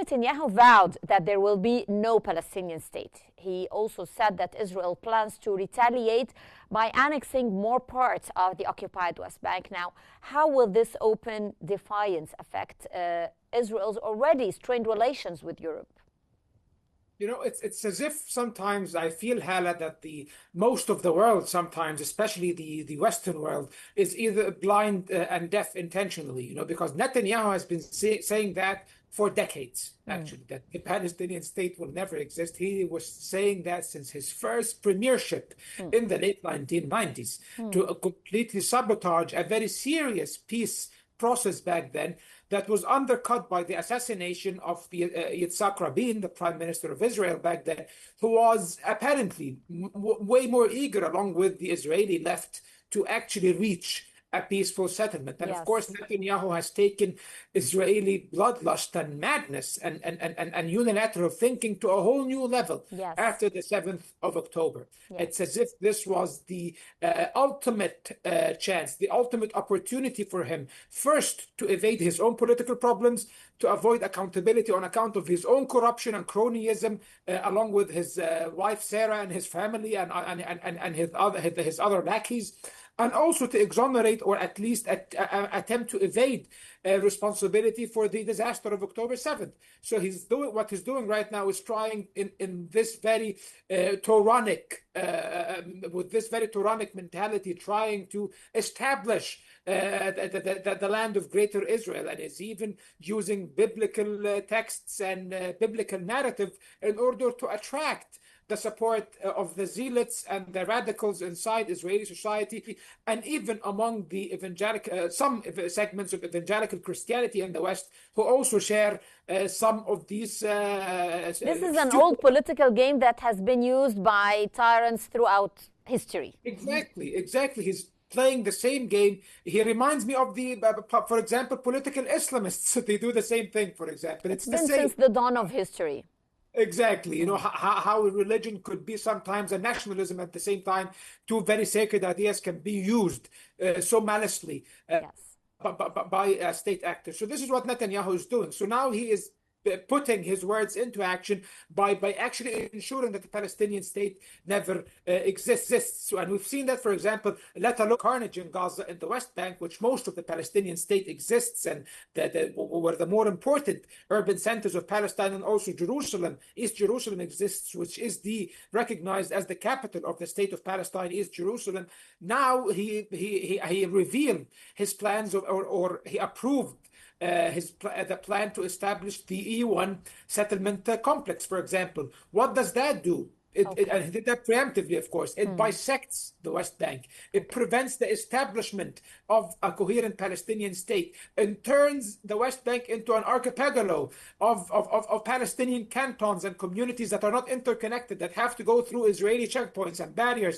Netanyahu vowed that there will be no Palestinian state. He also said that Israel plans to retaliate by annexing more parts of the occupied West Bank. Now, how will this open defiance affect Israel's already strained relations with Europe? You know, it's as if sometimes I feel, Hala, that the most of the world sometimes, especially the Western world, is either blind and deaf intentionally, because Netanyahu has been saying that for decades, actually, that the Palestinian state will never exist. He was saying that since his first premiership in the late 1990s to completely sabotage a very serious peace process back then that was undercut by the assassination of Yitzhak Rabin, the prime minister of Israel back then, who was apparently way more eager, along with the Israeli left, to actually reach a peaceful settlement. And of course, Netanyahu has taken Israeli bloodlust and madness and unilateral thinking to a whole new level after the 7th of October. It's as if this was the ultimate chance, the ultimate opportunity for him, first to evade his own political problems, to avoid accountability on account of his own corruption and cronyism, along with his wife Sarah and his family and his other lackeys, and also to exonerate or at least attempt to evade responsibility for the disaster of October 7th. So what he's doing right now is trying in this very with this very Turanic mentality, trying to establish the land of Greater Israel, and is even using biblical texts and biblical narrative in order to attract the support of the zealots and the radicals inside Israeli society, and even among the some segments of evangelical Christianity in the West, who also share some of these. This is an old political game that has been used by tyrants throughout history. Exactly. He's playing the same game. He reminds me of for example, political Islamists. They do the same thing, for example. It's been since the dawn of history. Exactly. How religion could be sometimes a nationalism at the same time. Two very sacred ideas can be used so maliciously by state actors. So this is what Netanyahu is doing. So now he is putting his words into action by actually ensuring that the Palestinian state never exists. And we've seen that, for example, let alone carnage in Gaza and the West Bank, which most of the Palestinian state exists, and were the more important urban centers of Palestine, and also Jerusalem. East Jerusalem exists, which is recognized as the capital of the state of Palestine, East Jerusalem. Now he revealed his plans, or he approved the plan to establish the E1 settlement complex, for example. What does that do? And he did that preemptively, of course. It bisects the West Bank. It prevents the establishment of a coherent Palestinian state, and turns the West Bank into an archipelago of Palestinian cantons and communities that are not interconnected, that have to go through Israeli checkpoints and barriers